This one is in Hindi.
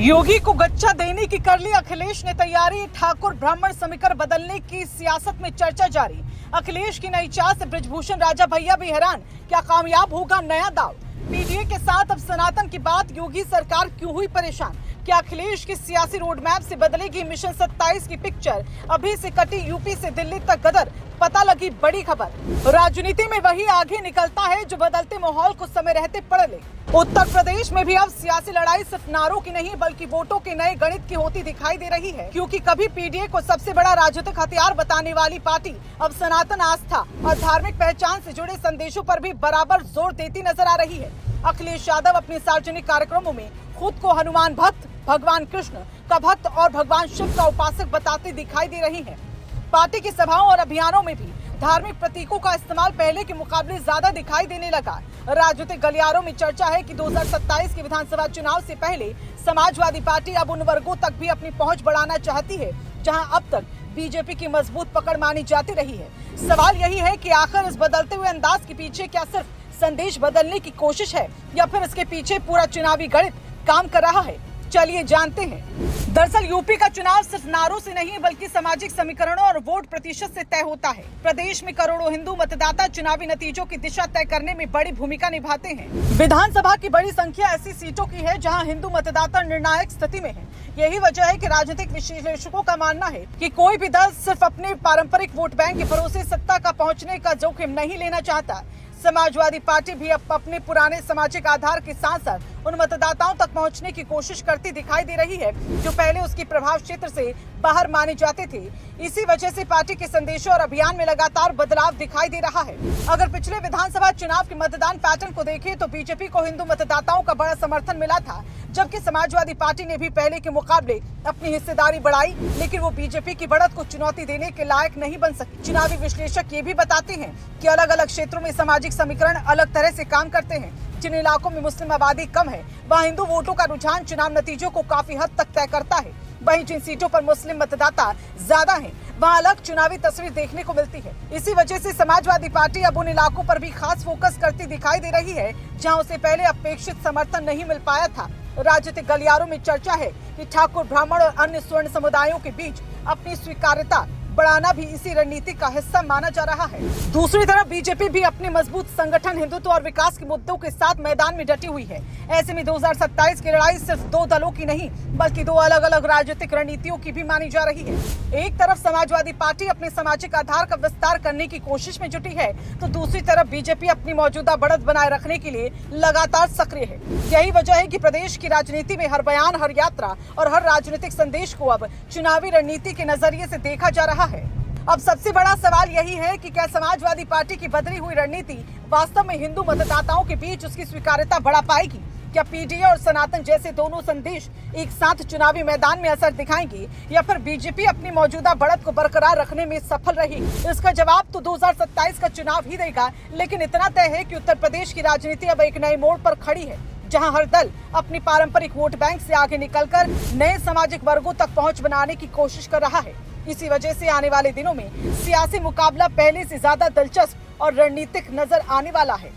योगी को गच्चा देने की कर ली अखिलेश ने तैयारी। ठाकुर ब्राह्मण समीकरण बदलने की सियासत में चर्चा जारी। अखिलेश की नई चाल से बृजभूषण राजा भैया भी हैरान, क्या कामयाब होगा नया दाव। पीडीए के साथ अब सनातन की बात, योगी सरकार क्यों हुई परेशान। क्या अखिलेश की सियासी रोड मैप से बदलेगी मिशन 27 की पिक्चर। अभी से कटी यूपी से दिल्ली तक गदर, पता लगी बड़ी खबर। राजनीति में वही आगे निकलता है जो बदलते माहौल को समय रहते पढ़ ले। उत्तर प्रदेश में भी अब सियासी लड़ाई सिर्फ नारों की नहीं बल्कि वोटों के नए गणित की होती दिखाई दे रही है, क्योंकि कभी पीडीए को सबसे बड़ा राजनीतिक हथियार बताने वाली पार्टी अब सनातन आस्था और धार्मिक पहचान से जुड़े संदेशों पर भी बराबर जोर देती नजर आ रही है। अखिलेश यादव अपने सार्वजनिक कार्यक्रमों में खुद को हनुमान भक्त, भगवान कृष्ण का भक्त और भगवान शिव का उपासक बताते दिखाई दे रही है। पार्टी की सभाओं और अभियानों में भी धार्मिक प्रतीकों का इस्तेमाल पहले के मुकाबले ज्यादा दिखाई देने लगा। राजनीतिक गलियारों में चर्चा है कि 2027 के विधानसभा चुनाव से पहले समाजवादी पार्टी अब उन वर्गों तक भी अपनी पहुंच बढ़ाना चाहती है जहां अब तक बीजेपी की मजबूत पकड़ मानी जाती रही है। सवाल यही है कि आखिर इस बदलते हुए अंदाज के पीछे क्या सिर्फ संदेश बदलने की कोशिश है या फिर इसके पीछे पूरा चुनावी गणित काम कर रहा है। चलिए जानते हैं। दरअसल यूपी का चुनाव सिर्फ नारों से नहीं बल्कि सामाजिक समीकरणों और वोट प्रतिशत से तय होता है। प्रदेश में करोड़ों हिंदू मतदाता चुनावी नतीजों की दिशा तय करने में बड़ी भूमिका निभाते हैं। विधानसभा की बड़ी संख्या ऐसी सीटों की है जहां हिंदू मतदाता निर्णायक स्थिति में है। यही वजह है कि राजनीतिक विश्लेषकों का मानना है कि कोई भी दल सिर्फ अपने पारंपरिक वोट बैंक के भरोसे सत्ता का पहुँचने का जोखिम नहीं लेना चाहता। समाजवादी पार्टी भी अब अपने पुराने सामाजिक आधार के साथ साथ उन मतदाताओं तक पहुंचने की कोशिश करती दिखाई दे रही है जो पहले उसकी प्रभाव क्षेत्र से बाहर माने जाते थे। इसी वजह से पार्टी के संदेशों और अभियान में लगातार बदलाव दिखाई दे रहा है। अगर पिछले विधानसभा चुनाव के मतदान पैटर्न को देखें तो बीजेपी को हिंदू मतदाताओं का बड़ा समर्थन मिला था, जबकि समाजवादी पार्टी ने भी पहले के मुकाबले अपनी हिस्सेदारी बढ़ाई, लेकिन वो बीजेपी की बढ़त को चुनौती देने के लायक नहीं बन सकी। चुनावी विश्लेषक ये भी बताते हैं कि अलग अलग क्षेत्रों में सामाजिक समीकरण अलग तरह से काम करते हैं। जिन इलाकों में मुस्लिम आबादी कम है वहाँ हिंदू वोटों का रुझान चुनाव नतीजों को काफी हद तक तय करता है। वहीं जिन सीटों पर मुस्लिम मतदाता ज्यादा हैं, वहाँ अलग चुनावी तस्वीर देखने को मिलती है। इसी वजह से समाजवादी पार्टी अब उन इलाकों पर भी खास फोकस करती दिखाई दे रही है जहाँ उसे पहले अपेक्षित समर्थन नहीं मिल पाया था। राजनीतिक गलियारों में चर्चा है कि ठाकुर ब्राह्मण और अन्य स्वर्ण समुदायों के बीच अपनी स्वीकार्यता बढ़ाना भी इसी रणनीति का हिस्सा माना जा रहा है। दूसरी तरफ बीजेपी भी अपने मजबूत संगठन, हिंदुत्व और विकास के मुद्दों के साथ मैदान में डटी हुई है। ऐसे में 2027 की लड़ाई सिर्फ दो दलों की नहीं बल्कि दो अलग अलग राजनीतिक रणनीतियों की भी मानी जा रही है। एक तरफ समाजवादी पार्टी अपने सामाजिक आधार का विस्तार करने की कोशिश में जुटी है तो दूसरी तरफ बीजेपी अपनी मौजूदा बढ़त बनाए रखने के लिए लगातार सक्रिय है। यही वजह है कि प्रदेश की राजनीति में हर बयान, हर यात्रा और हर राजनीतिक संदेश को अब चुनावी रणनीति के नजरिए से देखा जा रहा है। अब सबसे बड़ा सवाल यही है कि क्या समाजवादी पार्टी की बदली हुई रणनीति वास्तव में हिंदू मतदाताओं के बीच उसकी स्वीकार्यता बढ़ा पाएगी। क्या पीडीए और सनातन जैसे दोनों संदेश एक साथ चुनावी मैदान में असर दिखाएंगे या फिर बीजेपी अपनी मौजूदा बढ़त को बरकरार रखने में सफल रहेगी। इसका जवाब तो 2027 का चुनाव ही देगा, लेकिन इतना तय है कि उत्तर प्रदेश की राजनीति अब एक नए मोड़ पर खड़ी है जहां हर दल अपनी पारंपरिक वोट बैंक से आगे निकलकर नए सामाजिक वर्गों तक पहुंच बनाने की कोशिश कर रहा है। इसी वजह से आने वाले दिनों में सियासी मुकाबला पहले से ज्यादा दिलचस्प और रणनीतिक नजर आने वाला है।